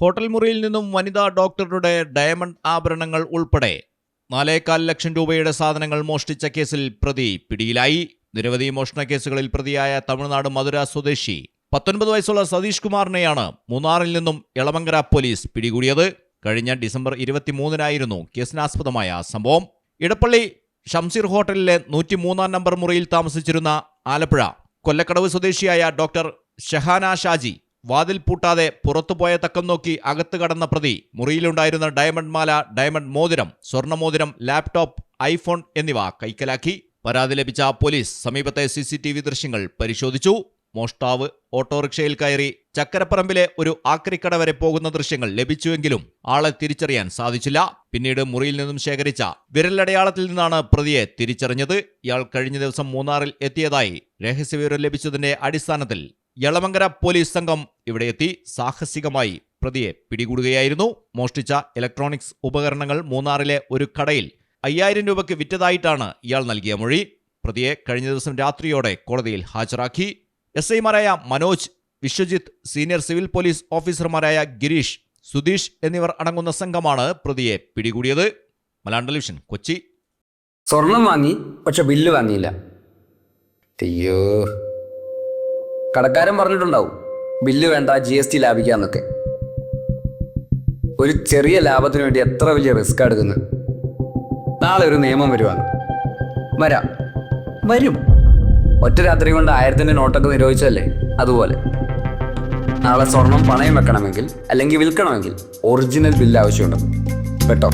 Hotel മുറിയിൽ നിന്നും വനിതാ ഡോക്ടറുടെ ഡയമണ്ട് ആഭരണങ്ങൾ ഉൾപ്പെടെ 4.25 ലക്ഷം രൂപയുടെ സാധനങ്ങൾ മോഷ്ടിച്ച കേസിൽ പ്രതി പിടിയിലായി. നിരവധി മോഷണ കേസുകളിൽ പ്രതിയായ തമിഴ്നാട് മധുര സ്വദേശി 19 വയസ്സുള്ള സതീഷ് കുമാറിനെയാണ് മൂന്നാറിൽ നിന്നും എളമങ്കര പോലീസ് പിടികൂടിയത്. കഴിഞ്ഞ ഡിസംബർ 23-നായിരുന്നു കേസിനാസ്പദമായ സംഭവം. ഇടപ്പള്ളി ഷംസീർ ഹോട്ടലിലെ 103-ാം നമ്പർ മുറിയിൽ താമസിച്ചിരുന്ന ആലപ്പുഴ കൊല്ലക്കടവ് സ്വദേശിയായ ഡോക്ടർ ഷഹാന ഷാജി വാതിൽ പൂട്ടാതെ പുറത്തുപോയ തക്കം നോക്കി അകത്ത് കടന്ന പ്രതി മുറിയിലുണ്ടായിരുന്ന ഡയമണ്ട് മാല, ഡയമണ്ട് മോതിരം, സ്വർണ്ണമോതിരം, ലാപ്ടോപ്പ്, ഐഫോൺ എന്നിവ കൈക്കലാക്കി. പരാതി ലഭിച്ച പോലീസ് സമീപത്തെ CCTV ദൃശ്യങ്ങൾ പരിശോധിച്ചു. മോഷ്ടാവ് ഓട്ടോറിക്ഷയിൽ കയറി ചക്കരപ്പറമ്പിലെ ഒരു ആക്രിക്കട വരെ പോകുന്ന ദൃശ്യങ്ങൾ ലഭിച്ചുവെങ്കിലും ആളെ തിരിച്ചറിയാൻ സാധിച്ചില്ല. പിന്നീട് മുറിയിൽ നിന്നും ശേഖരിച്ച വിരലടയാളത്തിൽ നിന്നാണ് പ്രതിയെ തിരിച്ചറിഞ്ഞത്. ഇയാൾ കഴിഞ്ഞ ദിവസം മൂന്നാറിൽ എത്തിയതായി രഹസ്യവിവരം ലഭിച്ചതിന്റെ അടിസ്ഥാനത്തിൽ എളമങ്കര പോലീസ് സംഘം ഇവിടെ എത്തി സാഹസികമായി പ്രതിയെ പിടികൂടുകയായിരുന്നു. മോഷ്ടിച്ച ഇലക്ട്രോണിക്സ് ഉപകരണങ്ങൾ മൂന്നാറിലെ ഒരു കടയിൽ 5000 രൂപയ്ക്ക് വിറ്റതായിട്ടാണ് ഇയാൾ നൽകിയ മൊഴി. പ്രതിയെ കഴിഞ്ഞ ദിവസം രാത്രിയോടെ കോടതിയിൽ ഹാജരാക്കി. SI-മാരായ Manoj, Vishwajith, senior civil police ഓഫീസർമാരായ ഗിരീഷ്, സുധീഷ് എന്നിവർ അടങ്ങുന്ന സംഘമാണ് പ്രതിയെ പിടികൂടിയത്. മലയാളം ടെലിവിഷൻ, കൊച്ചി. സ്വർണം വാങ്ങി, പക്ഷെ ബില്ല് വാങ്ങിയില്ല. അയ്യോ, കടക്കാരൻ പറഞ്ഞിട്ടുണ്ടാവും ബില്ല് വേണ്ട, GST ലാഭിക്കാന്നൊക്കെ. ഒരു ചെറിയ ലാഭത്തിന് വേണ്ടി എത്ര വലിയ റിസ്ക് എടുക്കുന്നത്. നാളെ ഒരു നിയമം വരും. ഒറ്റ രാത്രി കൊണ്ട് 1000-ന്റെ നോട്ടൊക്കെ നിരോധിച്ചല്ലേ, അതുപോലെ നാളെ സ്വർണം പണയം വെക്കണമെങ്കിൽ അല്ലെങ്കിൽ വിൽക്കണമെങ്കിൽ ഒറിജിനൽ ബില്ല് ആവശ്യമുണ്ട് കേട്ടോ.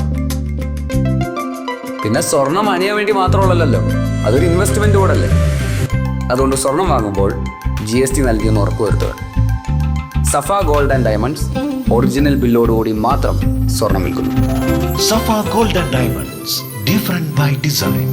പിന്നെ സ്വർണം അണിയാൻ വേണ്ടി മാത്രമുള്ളല്ലോ, അതൊരു ഇൻവെസ്റ്റ്മെന്റ് കൂടെ അല്ലേ. അതുകൊണ്ട് സ്വർണം വാങ്ങുമ്പോൾ GST നൽകിയെന്ന് ഉറപ്പുവരുത്തുക. സഫ ഗോൾഡ് ആൻഡ് ഡയമണ്ട്സ് ഒറിജിനൽ ബില്ലോടുകൂടി മാത്രം സ്വർണം വിൽക്കുന്നു. Safa Gold and Diamonds, different by design.